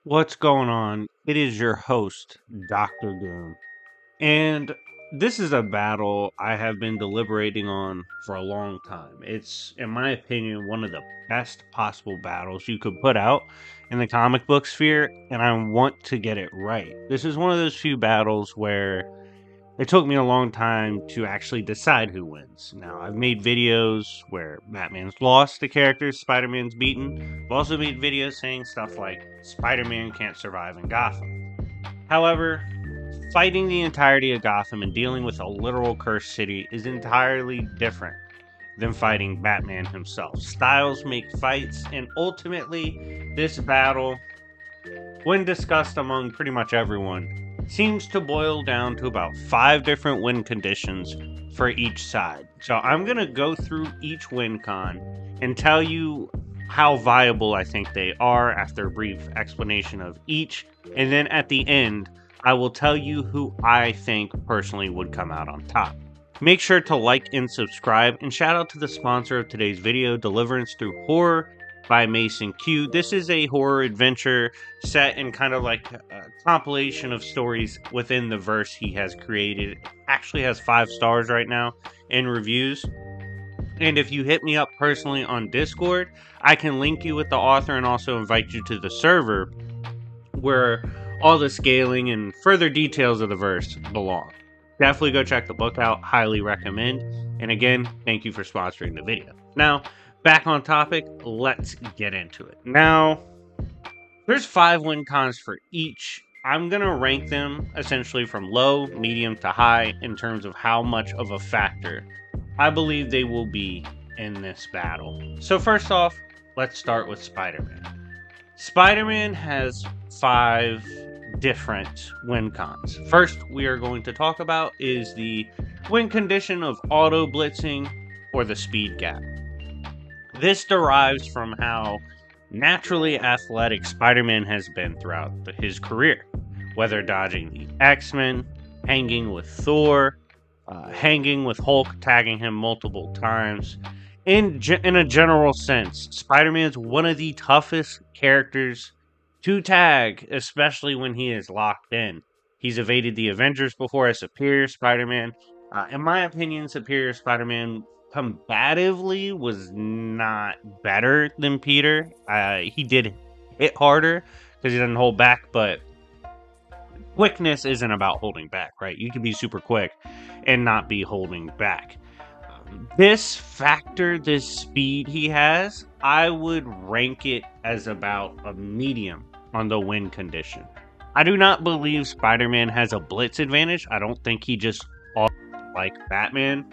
What's going on? It is your host, Dr. Doom. And this is a battle I have been deliberating on for a long time. It's, in my opinion, one of the best possible battles you could put out in the comic book sphere, and I want to get it right. This is one of those few battles where it took me a long time to actually decide who wins. Now, I've made videos where Batman's lost to characters, Spider Man's beaten. I've also made videos saying stuff like Spider Man can't survive in Gotham. However, fighting the entirety of Gotham and dealing with a literal cursed city is entirely different than fighting Batman himself. Styles make fights, and ultimately, this battle, when discussed among pretty much everyone, seems to boil down to about 5 different win conditions for each side. So I'm going to go through each win con and tell you how viable I think they are after a brief explanation of each. And then at the end, I will tell you who I think personally would come out on top. Make sure to like and subscribe, and shout out to the sponsor of today's video, Deliverance Through Horror by Mason Q. This is a horror adventure set in kind of like a compilation of stories within the verse he has created. It actually has 5 stars right now in reviews. And if you hit me up personally on Discord, I can link you with the author and also invite you to the server where all the scaling and further details of the verse belong. Definitely go check the book out. Highly recommend. And again, thank you for sponsoring the video. Now, back on topic, let's get into it. Now, there's 5 win cons for each. I'm going to rank them essentially from low, medium to high in terms of how much of a factor I believe they will be in this battle. So first off, let's start with Spider-Man. Spider-Man has 5 different win cons. First, we are going to talk about is the win condition of auto blitzing or the speed gap. This derives from how naturally athletic Spider-Man has been throughout his career, whether dodging the X-Men, hanging with Thor, hanging with Hulk, tagging him multiple times. In a general sense, Spider-Man's one of the toughest characters to tag, especially when he is locked in. He's evaded the Avengers before as Superior Spider-Man. In my opinion, Superior Spider-Man combatively was not better than Peter. He did hit harder because he doesn't hold back, but quickness isn't about holding back, right? You can be super quick and not be holding back. This factor, this speed he has, I would rank it as about a medium on the win condition. I do not believe Spider-Man has a blitz advantage. I don't think he just like Batman.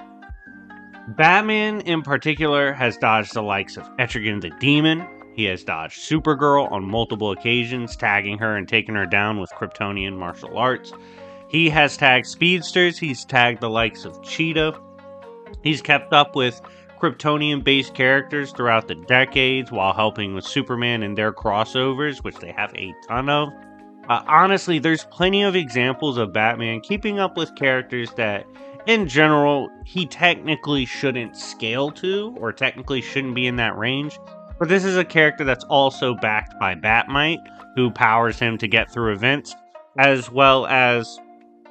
Batman in particular has dodged the likes of Etrigan the Demon. He has dodged Supergirl on multiple occasions, tagging her and taking her down with Kryptonian martial arts. He has tagged speedsters. He's tagged the likes of Cheetah. He's kept up with Kryptonian-based characters throughout the decades while helping with Superman and their crossovers, which they have a ton of. Honestly, there's plenty of examples of Batman keeping up with characters that, in general, he technically shouldn't scale to, or technically shouldn't be in that range. But this is a character that's also backed by Batmite, who powers him to get through events, as well as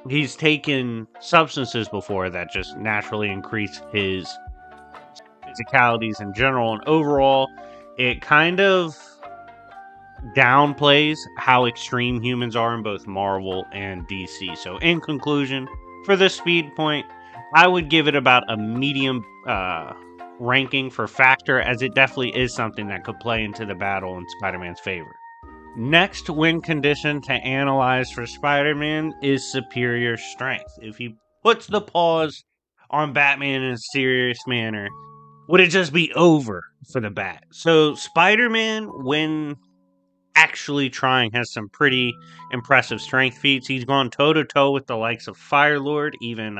he's taken substances before that just naturally increase his physicalities in general, and overall, it kind of downplays how extreme humans are in both Marvel and DC. So in conclusion, for the speed point, I would give it about a medium ranking for factor, as it definitely is something that could play into the battle in Spider-Man's favor. Next win condition to analyze for Spider-Man is superior strength. If he puts the pause on Batman in a serious manner, would it just be over for the Bat? So Spider-Man, when actually trying, has some pretty impressive strength feats. He's gone toe-to-toe with the likes of Firelord, even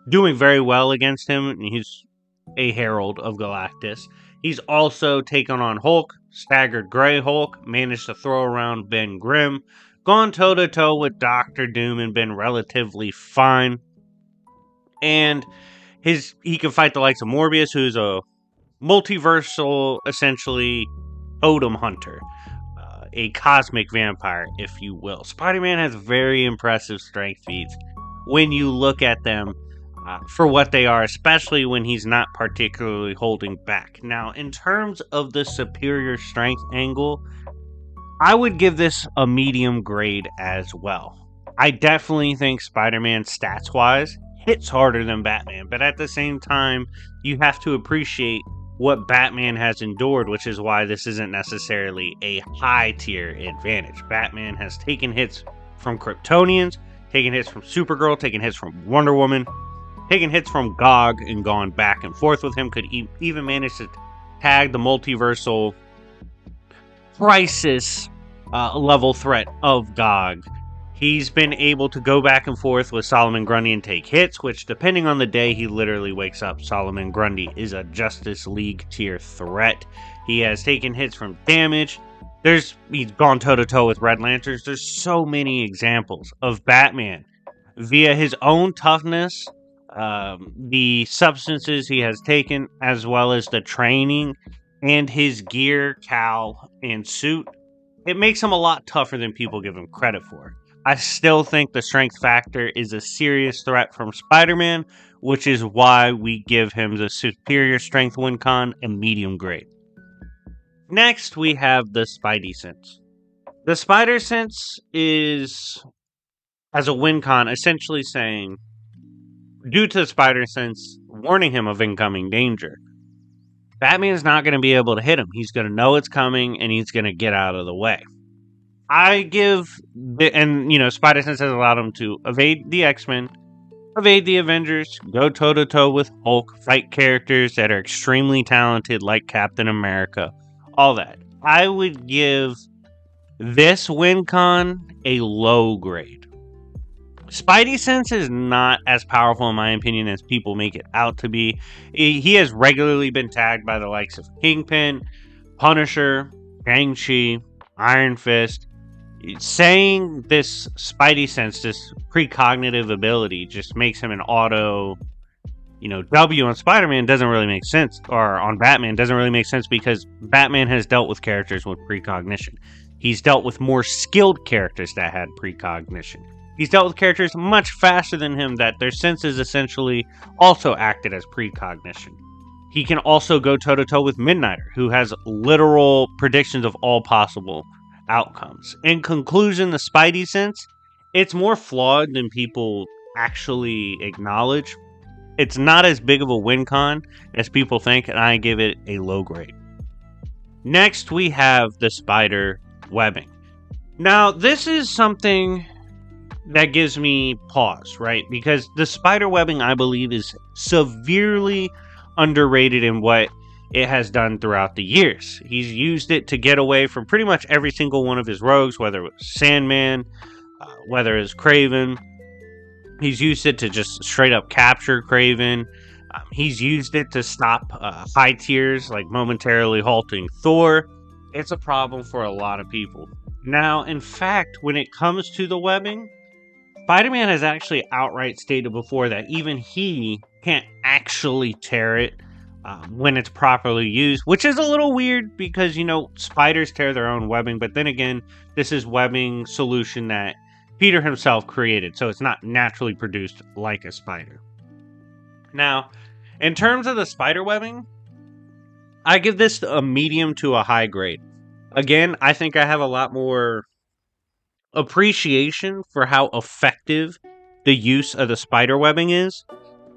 doing very well against him, and he's a herald of Galactus. He's also taken on Hulk, staggered Grey Hulk, managed to throw around Ben Grimm, gone toe-to-toe with Doctor Doom and been relatively fine. And he can fight the likes of Morbius, who's a multiversal, essentially, totem hunter. a cosmic vampire, if you will. Spider-Man has very impressive strength feats when you look at them for what they are, especially when he's not particularly holding back. Now, in terms of the superior strength angle, I would give this a medium grade as well. I definitely think Spider-Man, stats-wise, hits harder than Batman, but at the same time, you have to appreciate what Batman has endured, which is why this isn't necessarily a high-tier advantage. Batman has taken hits from Kryptonians, taken hits from Supergirl, taken hits from Wonder Woman, taken hits from Gog, and gone back and forth with him, could even manage to tag the multiversal crisis level threat of Gog. He's been able to go back and forth with Solomon Grundy and take hits, which, depending on the day he literally wakes up, Solomon Grundy is a Justice League tier threat. He has taken hits from Damage. He's gone toe-to-toe with Red Lanterns. There's so many examples of Batman via his own toughness, the substances he has taken, as well as the training and his gear, cowl, and suit. It makes him a lot tougher than people give him credit for. I still think the strength factor is a serious threat from Spider-Man, which is why we give him the superior strength win con and medium grade. Next, we have the Spidey Sense. The Spider Sense is, as a win con, essentially saying, due to the Spider Sense warning him of incoming danger, Batman's not going to be able to hit him. He's going to know it's coming, and he's going to get out of the way. Spider Sense has allowed him to evade the X-Men, evade the Avengers, go toe-to-toe with Hulk, fight characters that are extremely talented like Captain America, all that. I would give this win con a low grade. Spidey Sense is not as powerful, in my opinion, as people make it out to be. He has regularly been tagged by the likes of Kingpin, Punisher, Shang-Chi, Iron Fist. Saying this Spidey Sense, this precognitive ability, just makes him an auto, W on Spider-Man doesn't really make sense, or on Batman doesn't really make sense, because Batman has dealt with characters with precognition. He's dealt with more skilled characters that had precognition. He's dealt with characters much faster than him that their senses essentially also acted as precognition. He can also go toe-to-toe with Midnighter, who has literal predictions of all possible outcomes. In conclusion, the Spidey Sense, it's more flawed than people actually acknowledge. It's not as big of a win con as people think, and I give it a low grade. Next, we have the Spider Webbing. Now, this is something that gives me pause, right? Because the Spider Webbing, I believe, is severely underrated in what it has done throughout the years. He's used it to get away from pretty much every single one of his rogues, whether it was Sandman, whether it's Kraven. He's used it to just straight up capture Kraven. He's used it to stop high tiers, like momentarily halting Thor. It's a problem for a lot of people. Now, in fact, when it comes to the webbing, Spider-Man has actually outright stated before that even he can't actually tear it when it's properly used, which is a little weird because, spiders tear their own webbing, but then again, this is webbing solution that Peter himself created, so it's not naturally produced like a spider. Now, in terms of the spider webbing, I give this a medium to a high grade. Again, I think I have a lot more appreciation for how effective the use of the spider webbing is.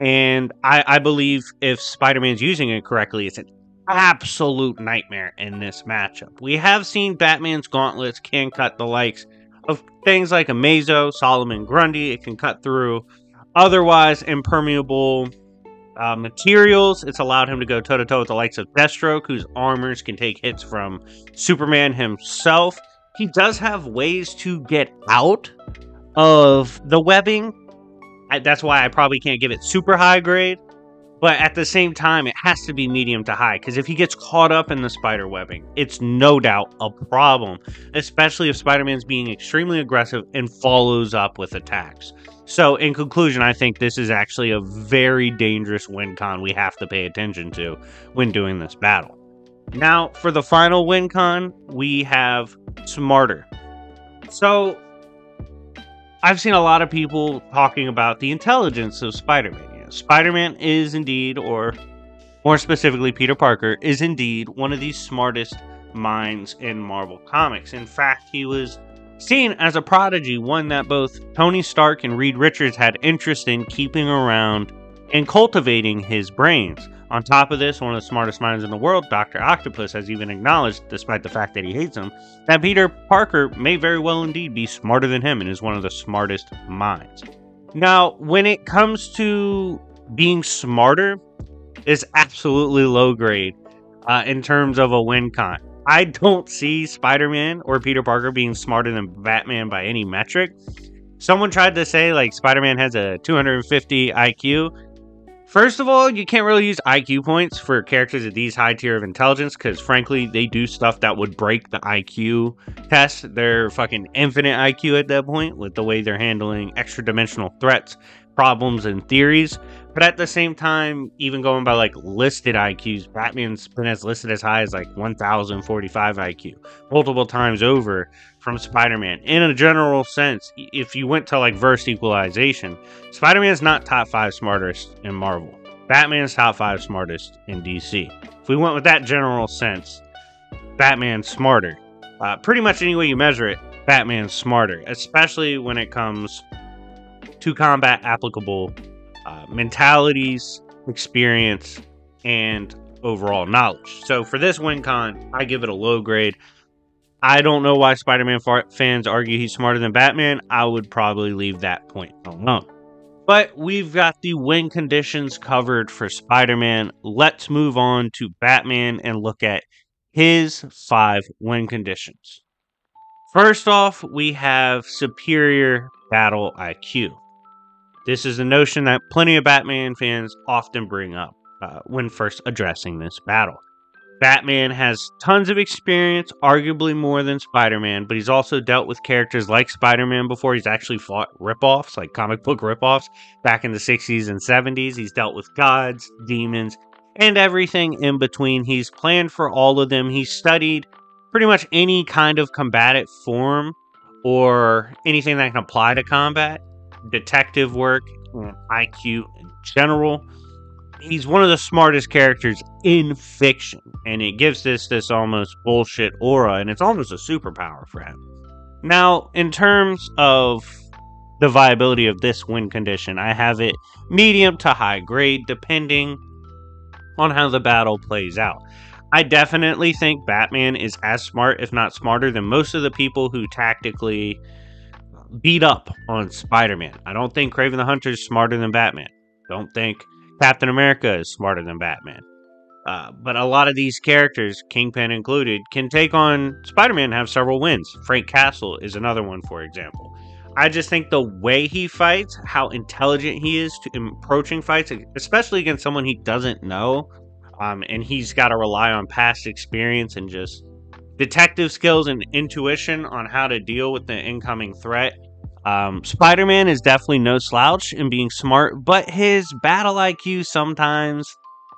And I believe if Spider-Man's using it correctly, it's an absolute nightmare in this matchup. We have seen Batman's gauntlets can cut the likes of things like Amazo, Solomon Grundy. It can cut through otherwise impermeable materials. It's allowed him to go toe-to-toe with the likes of Deathstroke, whose armors can take hits from Superman himself. He does have ways to get out of the webbing. That's why I probably can't give it super high grade. But at the same time, it has to be medium to high. Because if he gets caught up in the spider webbing, it's no doubt a problem. Especially if Spider-Man's being extremely aggressive and follows up with attacks. So in conclusion, I think this is actually a very dangerous win con we have to pay attention to when doing this battle. Now, for the final win con, we have smarter. So, I've seen a lot of people talking about the intelligence of Spider-Man. Spider-Man is indeed, or more specifically, Peter Parker is indeed one of the smartest minds in Marvel Comics. In fact, he was seen as a prodigy, one that both Tony Stark and Reed Richards had interest in keeping around and cultivating his brains. On top of this, one of the smartest minds in the world, Dr. Octopus, has even acknowledged, despite the fact that he hates him, that Peter Parker may very well indeed be smarter than him and is one of the smartest minds. Now, when it comes to being smarter, it's absolutely low grade in terms of a win con. I don't see Spider-Man or Peter Parker being smarter than Batman by any metric. Someone tried to say, like, Spider-Man has a 250 IQ. First of all, you can't really use IQ points for characters at these high tier of intelligence because, frankly, they do stuff that would break the IQ test. They're fucking infinite IQ at that point with the way they're handling extra-dimensional threats, problems, and theories. But at the same time, even going by like listed IQs, Batman's been as listed as high as like 1045 IQ, multiple times over from Spider-Man. In a general sense, if you went to like verse equalization, Spider-Man's not top 5 smartest in Marvel. Batman's top 5 smartest in DC. If we went with that general sense, Batman's smarter. Pretty much any way you measure it, Batman's smarter, especially when it comes to combat applicable mentalities, experience, and overall knowledge. So for this win con, I give it a low grade. I don't know why Spider-Man fans argue he's smarter than Batman. I would probably leave that point alone. But we've got the win conditions covered for Spider-Man. Let's move on to Batman and look at his 5 win conditions. First off, we have superior battle IQ. This is a notion that plenty of Batman fans often bring up when first addressing this battle. Batman has tons of experience, arguably more than Spider-Man, but he's also dealt with characters like Spider-Man before. He's actually fought ripoffs, like comic book ripoffs, back in the 60s and 70s. He's dealt with gods, demons, and everything in between. He's planned for all of them. He's studied pretty much any kind of combative form or anything that can apply to combat. Detective work and IQ in general. He's one of the smartest characters in fiction, and it gives this almost bullshit aura, and it's almost a superpower for him. Now, in terms of the viability of this win condition, I have it medium to high grade, depending on how the battle plays out. I definitely think Batman is as smart, if not smarter, than most of the people who tactically beat up on Spider-Man. I don't think Kraven the Hunter is smarter than Batman. Don't think Captain America is smarter than Batman. But a lot of these characters, Kingpin included, can take on Spider-Man and have several wins. Frank Castle is another one, for example. I just think the way he fights, how intelligent he is to approaching fights, especially against someone he doesn't know, and he's got to rely on past experience and just detective skills and intuition on how to deal with the incoming threat. Spider-Man is definitely no slouch in being smart, but his battle IQ sometimes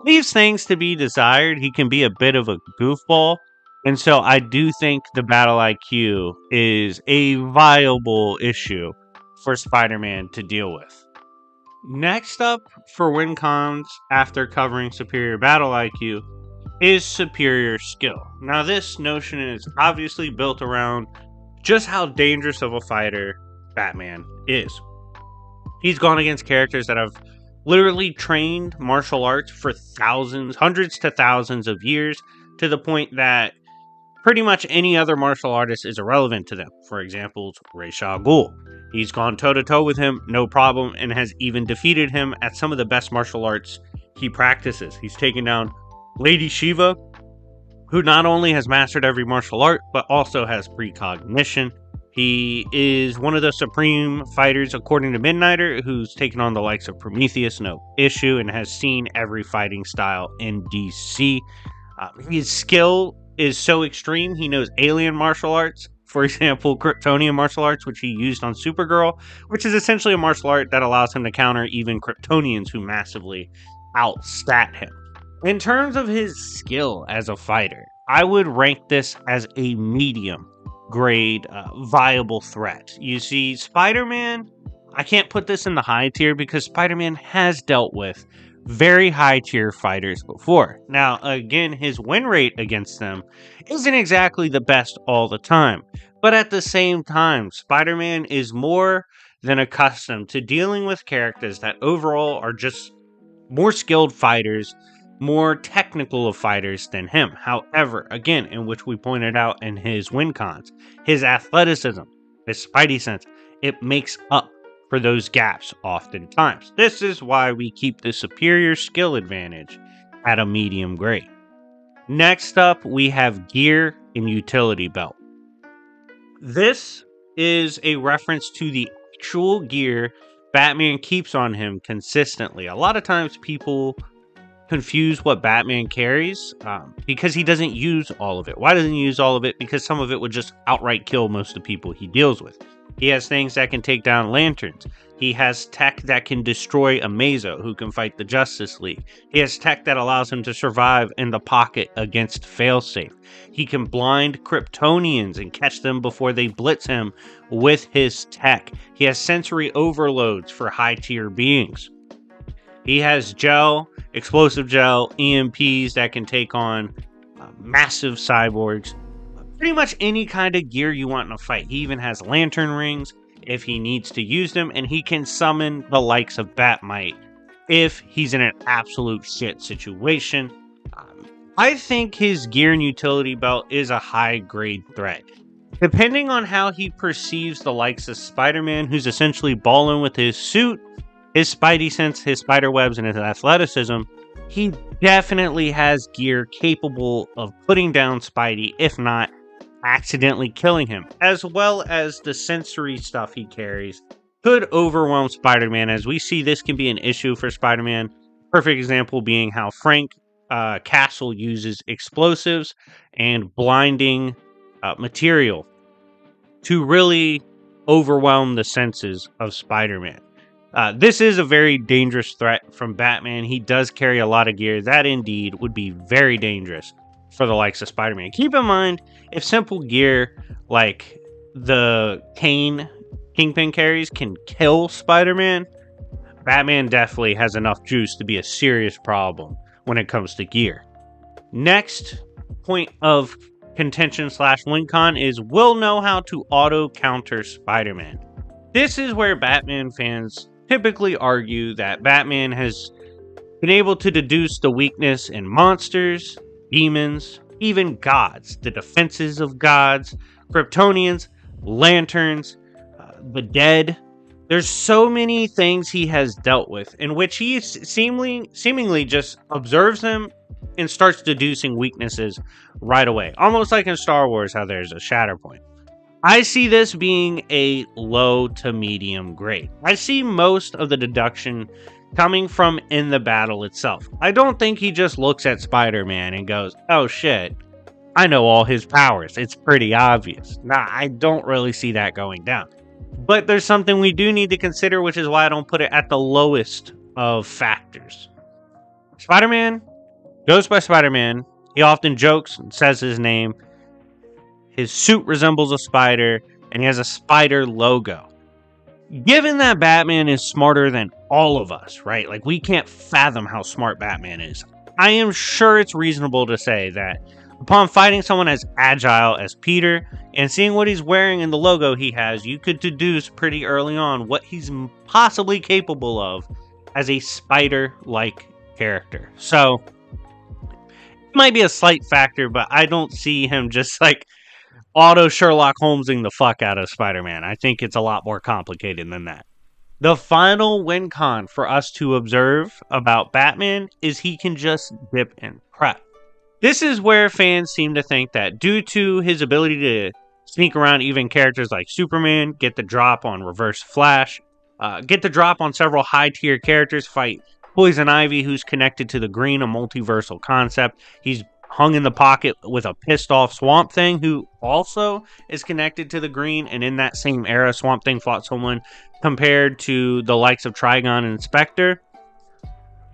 leaves things to be desired. He can be a bit of a goofball, and so I do think the battle IQ is a viable issue for Spider-Man to deal with. Next up for win cons after covering superior battle IQ is superior skill. Now, this notion is obviously built around just how dangerous of a fighter Batman is. He's gone against characters that have literally trained martial arts for thousands, hundreds to thousands of years, to the point that pretty much any other martial artist is irrelevant to them. For example, Ra's al Ghul. He's gone toe-to-toe with him, no problem, and has even defeated him at some of the best martial arts he practices. He's taken down Lady Shiva, who not only has mastered every martial art, but also has precognition. He is one of the supreme fighters, according to Midnighter, who's taken on the likes of Prometheus, no issue, and has seen every fighting style in DC. His skill is so extreme, he knows alien martial arts. For example, Kryptonian martial arts, which he used on Supergirl, which is essentially a martial art that allows him to counter even Kryptonians who massively outstat him. In terms of his skill as a fighter, I would rank this as a medium grade viable threat. You see, Spider-Man, I can't put this in the high tier because Spider-Man has dealt with very high tier fighters before. Now, again, his win rate against them isn't exactly the best all the time, but at the same time, Spider-Man is more than accustomed to dealing with characters that overall are just more skilled fighters, more technical of fighters than him. However, again, in which we pointed out in his win cons, his athleticism, his spidey sense, it makes up for those gaps oftentimes. This is why we keep the superior skill advantage at a medium grade. Next up, we have gear and utility belt. This is a reference to the actual gear Batman keeps on him consistently. A lot of times people confuse what Batman carries because he doesn't use all of it. Why doesn't he use all of it? Because some of it would just outright kill most of the people he deals with. He has things that can take down lanterns. He has tech that can destroy Amazo, who can fight the Justice League. He has tech that allows him to survive in the pocket against Failsafe. He can blind Kryptonians and catch them before they blitz him with his tech. He has sensory overloads for high-tier beings. He has gel, explosive gel, EMPs that can take on massive cyborgs. Pretty much any kind of gear you want in a fight. He even has lantern rings if he needs to use them, and he can summon the likes of Batmite if he's in an absolute shit situation. I think his gear and utility belt is a high-grade threat. Depending on how he perceives the likes of Spider-Man, who's essentially balling with his suit, his spidey sense, his spider webs, and his athleticism, he definitely has gear capable of putting down Spidey, if not accidentally killing him, as well as the sensory stuff he carries could overwhelm Spider-Man. As we see, this can be an issue for Spider-Man. Perfect example being how Frank Castle uses explosives and blinding material to really overwhelm the senses of Spider-Man. This is a very dangerous threat from Batman. He does carry a lot of gear. That indeed would be very dangerous for the likes of Spider-Man. Keep in mind, if simple gear like the cane Kingpin carries can kill Spider-Man, Batman definitely has enough juice to be a serious problem when it comes to gear. Next point of contention / win con is will know how to auto counter Spider-Man. This is where Batman fans typically argue that Batman has been able to deduce the weakness in monsters, demons, even gods, the defenses of gods, Kryptonians, lanterns, the dead. There's so many things he has dealt with in which he seemingly just observes them and starts deducing weaknesses right away. Almost like in Star Wars, how there's a Shatterpoint. I see this being a low to medium grade. I see most of the deduction coming from in the battle itself. I don't think he just looks at Spider-Man and goes, oh shit, I know all his powers. It's pretty obvious. Nah, I don't really see that going down. But there's something we do need to consider, which is why I don't put it at the lowest of factors. Spider-Man goes by Spider-Man. He often jokes and says his name. His suit resembles a spider, and he has a spider logo. Given that Batman is smarter than all of us, right? Like, we can't fathom how smart Batman is. I am sure it's reasonable to say that upon fighting someone as agile as Peter and seeing what he's wearing in the logo he has, you could deduce pretty early on what he's possibly capable of as a spider-like character. So, it might be a slight factor, but I don't see him just like auto Sherlock Holmesing the fuck out of Spider-Man. I think it's a lot more complicated than that. The final win con for us to observe about Batman is he can just dip and prep. This is where fans seem to think that due to his ability to sneak around even characters like Superman, get the drop on Reverse Flash, get the drop on several high-tier characters, fight Poison Ivy, who's connected to the Green, a multiversal concept. He's hung in the pocket with a pissed-off Swamp Thing, who also is connected to the Green, and in that same era, Swamp Thing fought someone compared to the likes of Trigon and Spectre.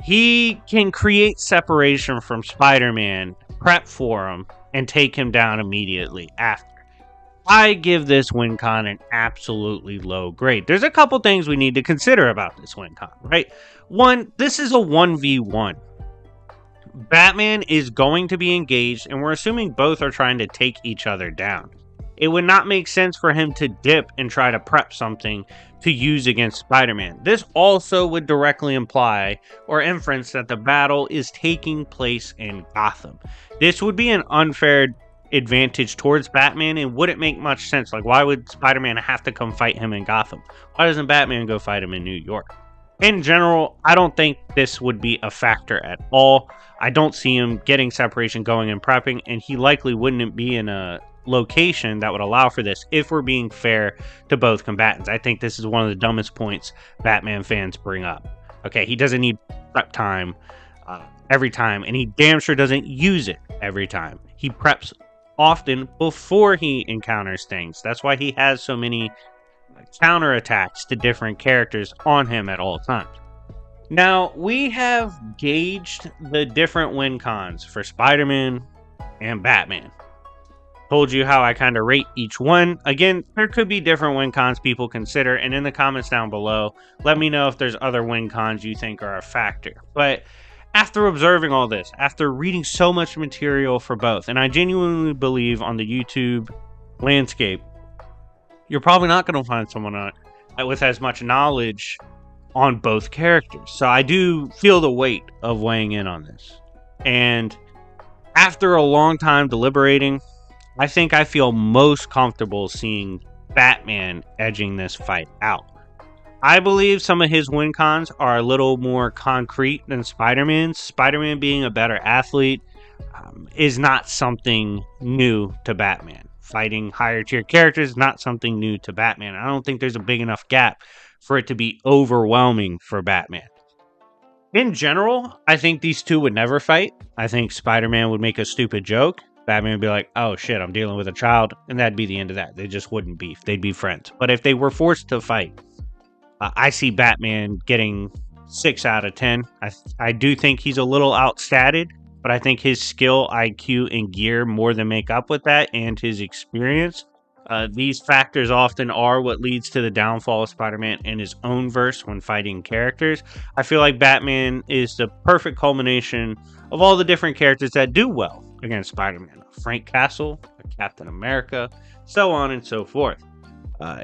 He can create separation from Spider-Man, prep for him, and take him down immediately after. I give this win con an absolutely low grade. There's a couple things we need to consider about this win con, right? One, this is a 1v1. Batman is going to be engaged, and we're assuming both are trying to take each other down. It would not make sense for him to dip and try to prep something to use against Spider-Man. This also would directly imply or inference that the battle is taking place in Gotham. This would be an unfair advantage towards Batman and wouldn't make much sense. Like, why would Spider-Man have to come fight him in Gotham? Why doesn't Batman go fight him in New York? In general, I don't think this would be a factor at all. I don't see him getting separation, going and prepping, and he likely wouldn't be in a location that would allow for this if we're being fair to both combatants. I think this is one of the dumbest points Batman fans bring up. Okay, he doesn't need prep time every time, and he damn sure doesn't use it every time. He preps often before he encounters things. That's why he has so many counterattacks to different characters on him at all times. Now, we have gauged the different win cons for Spider-Man and Batman. Told you how I kind of rate each one. Again, there could be different win cons people consider, and in the comments down below, let me know if there's other win cons you think are a factor. But after observing all this, after reading so much material for both, and I genuinely believe on the YouTube landscape, you're probably not going to find someone with as much knowledge on both characters. So I do feel the weight of weighing in on this. And after a long time deliberating, I think I feel most comfortable seeing Batman edging this fight out. I believe some of his win cons are a little more concrete than Spider-Man's. Spider-Man being a better athlete is not something new to Batman. Fighting higher tier characters is not something new to Batman. I don't think there's a big enough gap for it to be overwhelming for Batman. In general, I think these two would never fight. I think Spider-Man would make a stupid joke. Batman would be like, oh shit, I'm dealing with a child. And that'd be the end of that. They just wouldn't beef. They'd be friends. But if they were forced to fight, I see Batman getting 6 out of 10. I do think he's a little outstatted, but I think his skill, IQ, and gear more than make up with that, and his experience. These factors often are what leads to the downfall of Spider-Man in his own verse when fighting characters. I feel like Batman is the perfect culmination of all the different characters that do well against Spider-Man. Frank Castle, Captain America, so on and so forth.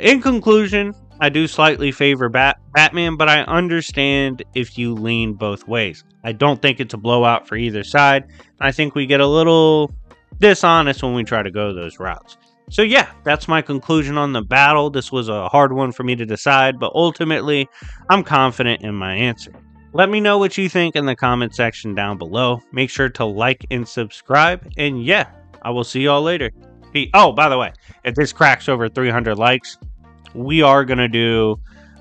In conclusion, I do slightly favor Batman, but I understand if you lean both ways. I don't think it's a blowout for either side. I think we get a little dishonest when we try to go those routes. So yeah, that's my conclusion on the battle. This was a hard one for me to decide, but ultimately, I'm confident in my answer. Let me know what you think in the comment section down below. Make sure to like and subscribe, and yeah, I will see y'all later. Oh, by the way, if this cracks over 300 likes, we are going to do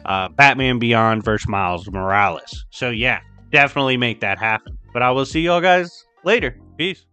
Batman Beyond vs. Miles Morales. So yeah, definitely make that happen. But I will see y'all guys later. Peace.